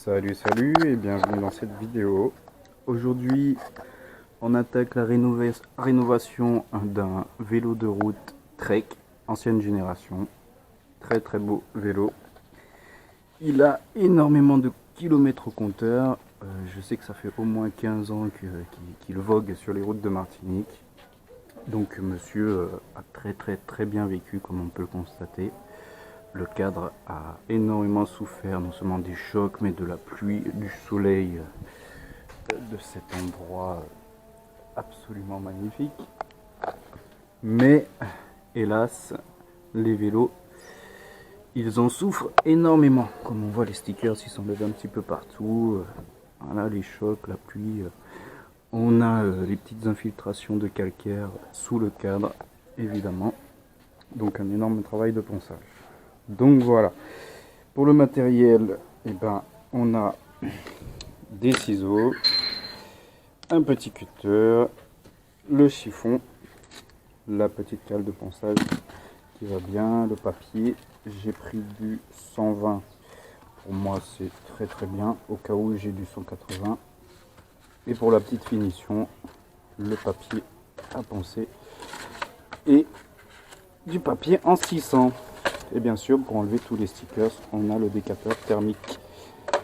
Salut et bienvenue dans cette vidéo. Aujourd'hui on attaque la rénovation d'un vélo de route Trek, ancienne génération. Très beau vélo. Il a énormément de kilomètres au compteur. Je sais que ça fait au moins 15 ans qu'il vogue sur les routes de Martinique. Donc monsieur a très bien vécu, comme on peut le constater. Le cadre a énormément souffert, non seulement des chocs, mais de la pluie, du soleil, de cet endroit absolument magnifique. Mais, hélas, les vélos, ils en souffrent énormément. Comme on voit, les stickers, ils sont levés un petit peu partout. Voilà, les chocs, la pluie. On a les petites infiltrations de calcaire sous le cadre, évidemment. Donc un énorme travail de ponçage. Donc voilà, pour le matériel, on a des ciseaux, un petit cutter, le chiffon, la petite cale de ponçage qui va bien, le papier. J'ai pris du 120, pour moi c'est très bien, au cas où j'ai du 180. Et pour la petite finition, le papier à poncer et du papier en 600. Et bien sûr, pour enlever tous les stickers, on a le décapeur thermique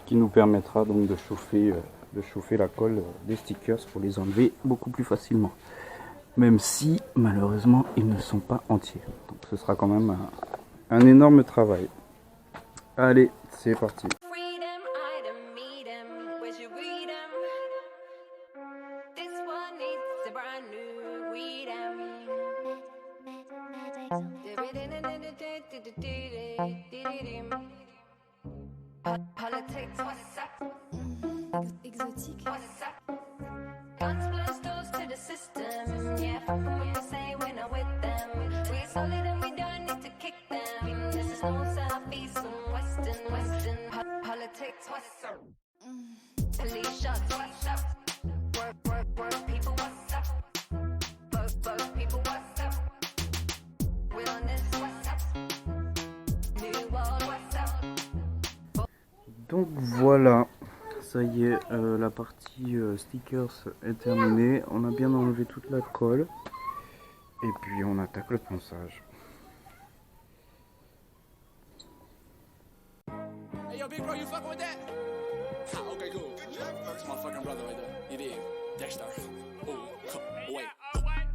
qui nous permettra donc de chauffer la colle des stickers pour les enlever beaucoup plus facilement. Même si, malheureusement, ils ne sont pas entiers. Donc ce sera quand même un énorme travail. Allez, c'est parti. Politics, what's up? Exotique. What's up? Guns blast doors to the system. Yeah, fuck them when you say we're not with them. We solid and we don't need to kick them. This is no southeast and western. Politics, what's up? Police shots, what's up? Work, people, what's up? Both people, what's up? We're on this, what's up? New world, what's up? Donc voilà, ça y est, la partie stickers est terminée. On a bien enlevé toute la colle. Et puis on attaque le ponçage. Hey yo, big bro, you fucking with that? Ah, okay, cool. That's my fucking brother right there. You dig? Dexter. Ooh, wait.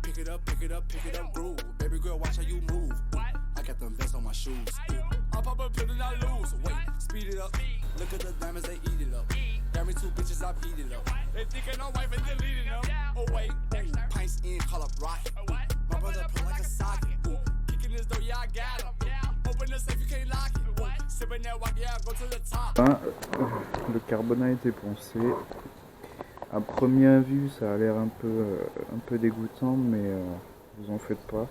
Pick it up, groove. Baby girl, watch how you move. I got them vests on my shoes. I pop a pill and I lose. Wait, speed it up. Look at the diamonds, they eat it up. Got me two bitches, I beat it up. They thinking no wife and deleting them. Oh wait, pints in, call up rocket. My brother play like a socket. Kicking this door, yeah, I got it. Open the safe, you can't lock it. Sipping that walk, yeah, go to the top. Le carbone a été poncé. À première vue, ça a l'air un peu dégoûtant, mais vous en faites pas.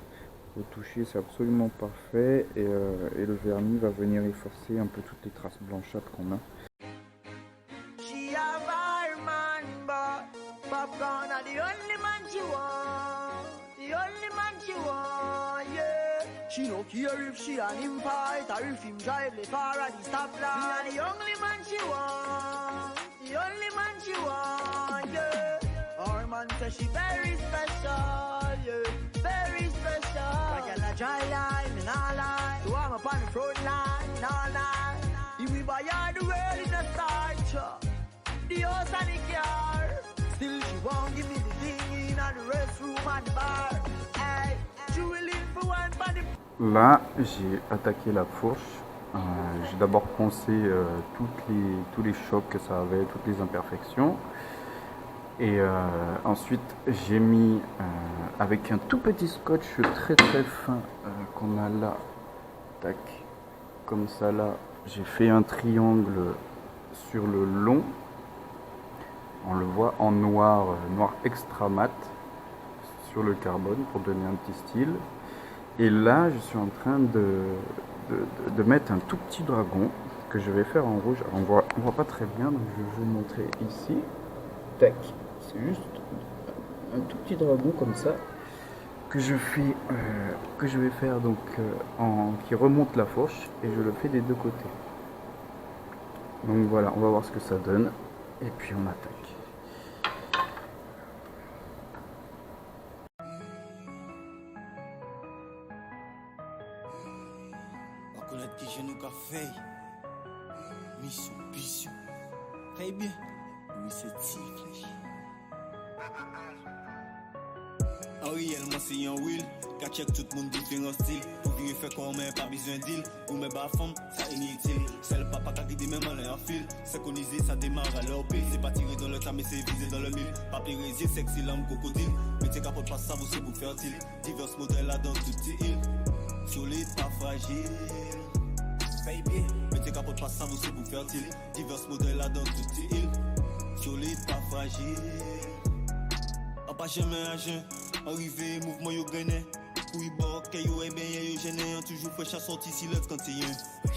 Au toucher, c'est absolument parfait et le vernis va venir effacer un peu toutes les traces blanchâtres qu'on a. She no care if she an invite or if him drive the car at the stoplight. The only man she want, the only man she want, yeah. Our man says she very special, yeah, very special. Like a dry line, and all line. So I'm up on the front line, all line. If we buy all the world in a start, the house and the car. Still she won't give me the thing in the restroom and the bar. Hey, she willing for one body. Là, j'ai attaqué la fourche. J'ai d'abord poncé tous les chocs que ça avait, toutes les imperfections. Et ensuite, j'ai mis avec un tout petit scotch très fin qu'on a là, tac, comme ça là, j'ai fait un triangle sur le long. On le voit en noir extra mat sur le carbone pour donner un petit style. Et là, je suis en train de mettre un tout petit dragon que je vais faire en rouge. Alors, on voit pas très bien, donc je vais vous montrer ici. Tac, c'est juste un tout petit dragon comme ça que je vais faire donc qui remonte la fourche et je le fais des deux côtés. Donc voilà, on va voir ce que ça donne. Et puis on attaque. On connaît qui je nous qu'a fait. Mission, mission. Très bien. Oui, c'est tifle. Ariel, moi c'est un will. Qu'a check tout le monde différent style. Pour vivre fait comme un pas besoin d'île. Ou mes bas femme, ça est inutile. C'est le papa qui a guidé même en fil. Synchroniser, ça démarre à leur pile. C'est pas tiré dans le temps, mais c'est visé dans le mille. Papier résier, sexy, l'âme, crocodile. Mais t'es capote pas ça, c'est pour fertile. Divers modèles là dans toutes tes îles. Solide, pas fragile. Baby, mais t'es capote pas ça, c'est pour fertile. Divers modèles là dans toutes tes îles. Solide, pas fragile. En pas jamais à jeun. Arrivé, mouvement yo gagné. Oui, bon, que yo est bien, yo gêné. Toujours fraîche à sortir si l'autre quand t'es un.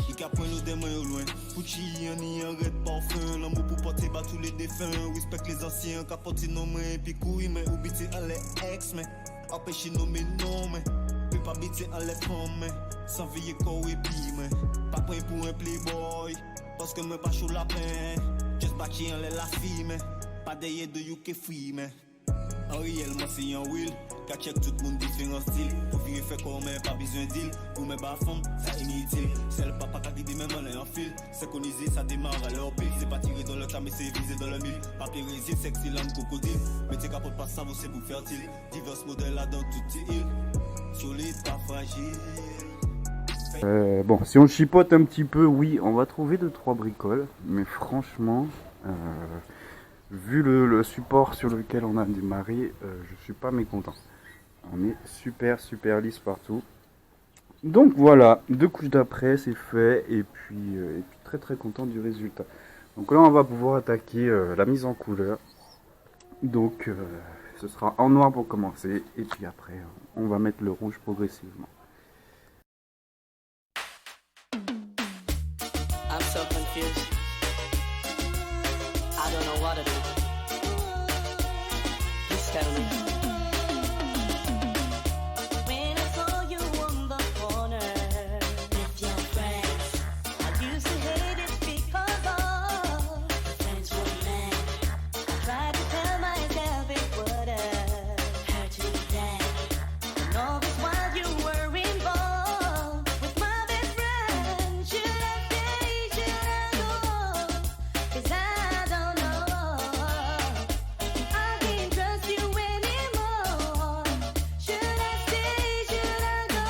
Il cap point l'eau des mains au loin. Pucci, y'en y a un red parfum. L'amour pour porter bas tous les défunts. Respect les anciens, capoter nos mains. Puis couille, mais oubiter à les ex, mais. Empêcher nos noms, mais. Puis pas biter à les femmes, mais. Sans veiller corps et puis, mais. Pas point pour un playboy. Parce que me pas chaud la peine. Just bâti en la fille, mais. Pas derrière de you qui free, mais. Ariel, moi c'est un will. Qu'a check tout le monde différent style. Pour vivre fait comme un pas besoin d'île. Pour mes bas femmes, ça est inutile. C'est le papa qui a guidé même en fil. Synchroniser, ça démarre à leur pile. C'est pas tiré dans le temps, mais c'est visé dans le mille. Papier résier, sexy, l'âme, crocodile. Mais t'es capote pas ça, c'est pour fertile. Divers modèles là dans toutes tes îles. Solide, pas fragile. Bon, si on chipote un petit peu, oui, on va trouver 2-3 bricoles. Mais franchement, vu le support sur lequel on a démarré, je suis pas mécontent. On est super lisse partout. Donc voilà, 2 couches d'après, c'est fait. Et puis très content du résultat. Donc là, on va pouvoir attaquer la mise en couleur. Donc ce sera en noir pour commencer. Et puis après, on va mettre le rouge progressivement. I'm so confused. I don't know what to do. Please tell me. When I saw you on the corner with your friends, I used to hate it because all the friends were men. I tried to tell myself it wouldn't hurt me then. And all this while you were involved with my best friend. Should I stay? Should I go? 'Cause I don't know. I can't trust you anymore. Should I stay? Should I go?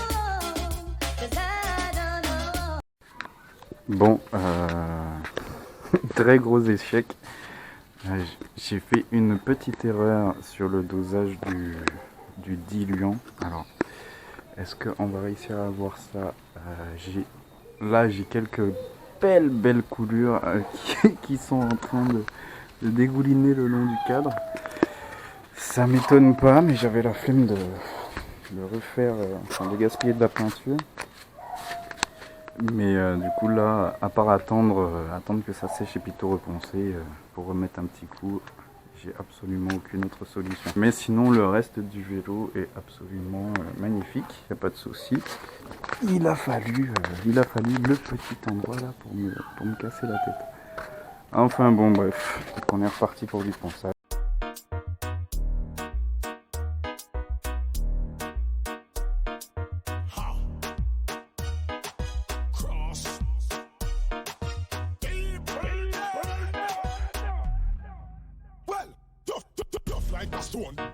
'Cause I don't know. Bon, très gros échec. J'ai fait une petite erreur sur le dosage du diluant. Alors, est-ce qu'on va réussir à voir ça? Là, j'ai quelques belles coulures qui sont en train de dégouliner le long du cadre. Ça m'étonne pas, mais j'avais la flemme de refaire, de gaspiller de la peinture. Mais du coup là, à part attendre que ça sèche et puis tout reponcer pour remettre un petit coup, j'ai absolument aucune autre solution. Mais sinon le reste du vélo est absolument magnifique, il n'y a pas de souci. Il a fallu le petit endroit là pour me casser la tête. Enfin bon bref, on est reparti pour du ponçage.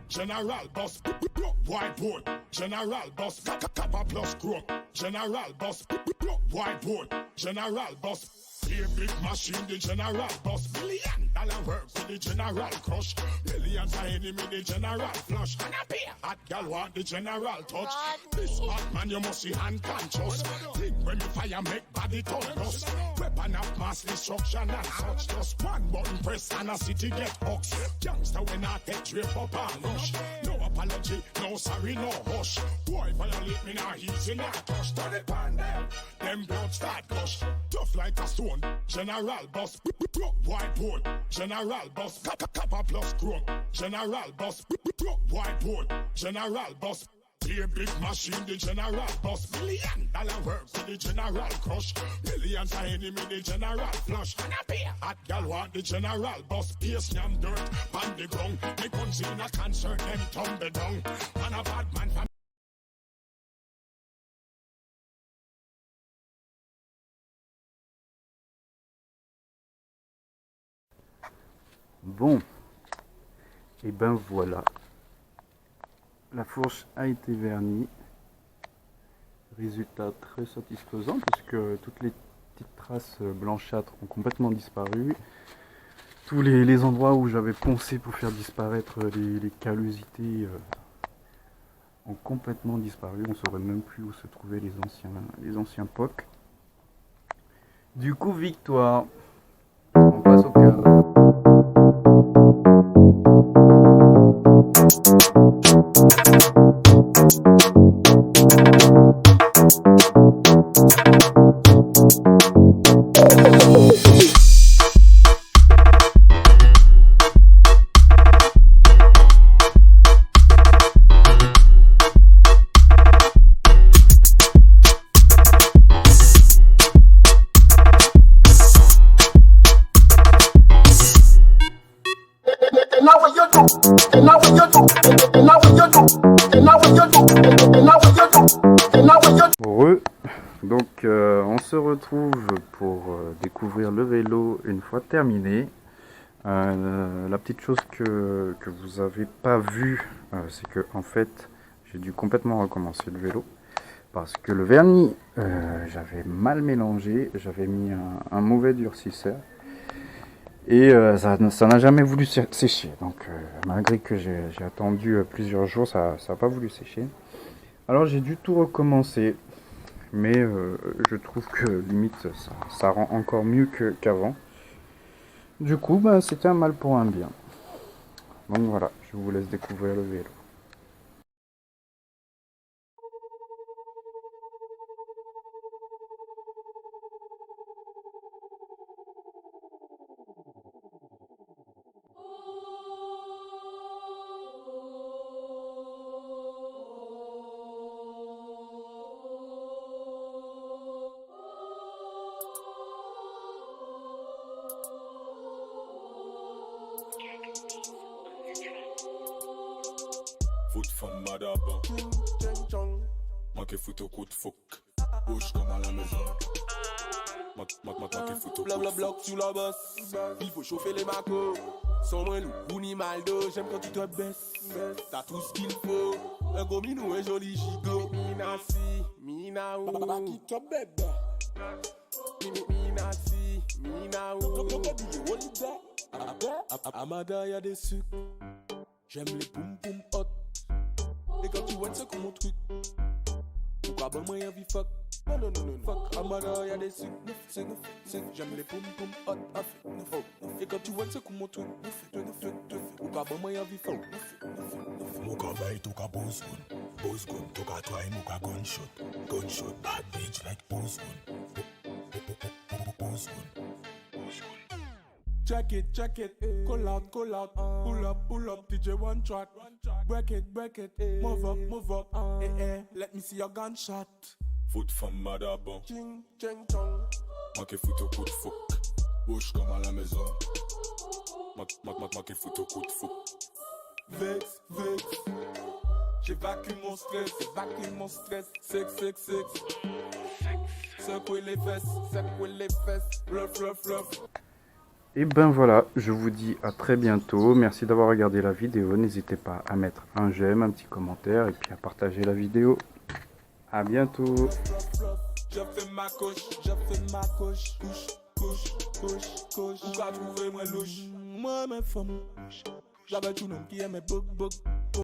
General boss, whiteboard. General boss, kappa plus chrome. General boss, whiteboard. General boss. Be a big machine, the general boss. $1 billion work for the general crush. Millions of enemy, the general flush. And a beer, hot gal want the general touch. This hot man, you must see hand conscious. Think when you fire, make body turn dust. Weapon of mass destruction and such. Just one button press and a city get ox. Youngster when I take drip up and rush. No apology, no sorry, no hush. Boy violate me now, easy now touch. Turn it on them blood start gush. Tough like a stone. General boss, whiteboard. General boss, kappa plus chrome. General boss, whiteboard. General boss. Be a big machine, the general boss. $1 million work with the general crush. Millions of enemy, the general flush. And a beer. Hot gal want the general boss. Pierce yam dirt, pan the ground. Me punch in a concert, them tumble down. And a bad man from Bon, et ben voilà, la fourche a été vernie, résultat très satisfaisant puisque toutes les petites traces blanchâtres ont complètement disparu, tous les endroits où j'avais poncé pour faire disparaître les callosités ont complètement disparu, on ne saurait même plus où se trouvaient les anciens POC. Du coup, victoire, on passe au cadre. Donc on se retrouve pour découvrir le vélo une fois terminé. La petite chose que vous avez pas vue, c'est que en fait j'ai dû complètement recommencer le vélo parce que le vernis j'avais mal mélangé, j'avais mis un mauvais durcisseur et ça n'a jamais voulu sécher. Donc malgré que j'ai attendu plusieurs jours, ça n'a pas voulu sécher. Alors j'ai dû tout recommencer. Mais je trouve que limite ça rend encore mieux qu'avant. Du coup, bah, c'était un mal pour un bien. Donc voilà, je vous laisse découvrir le vélo. Foot from Madaba. Manque foot au coup de fouc. Bouge comme à la maison. Manque foot au coup de bloc sous la bosse. Il faut chauffer les macos. Sans moi, loup, ni maldo. J'aime quand tu te baisses. T'as tout ce qu'il faut. Un gros minou, un joli gigot. Mina si, mina ou. Qui te bébé. Mina si, mina ou. Amada, y'a des sucres. J'aime les poum poum hot. Et quand tu vois c'est comme mon truc. Pourquoi bon moi y'a vie fuck. Non fuck Amada y'a des sucres. J'aime les poum poum hot. Et quand tu vois c'est comme mon truc. Pourquoi bon moi y'a vie fuck. Muka buy took a boss gun, took a try, muka gunshot, bad bitch like boss gun. Check it, call out, pull up, DJ one track. Break it, move up, let me see your gunshot. Foot from Madaba. Ching, ching, chong. Manque foot au coup de fouc. Bouge comme à la maison. Manque foot au coup de fouc. Vex. J'évacue mon stress, sex. Secouer les fesses, bluff. Et ben voilà, je vous dis à très bientôt. Merci d'avoir regardé la vidéo. N'hésitez pas à mettre un j'aime, un petit commentaire et puis à partager la vidéo. À bientôt. Je fais ma couche, couche. Où qu'a trouvé moi louche. Moi mes femmes, j'avais tout le monde qui aimait bug.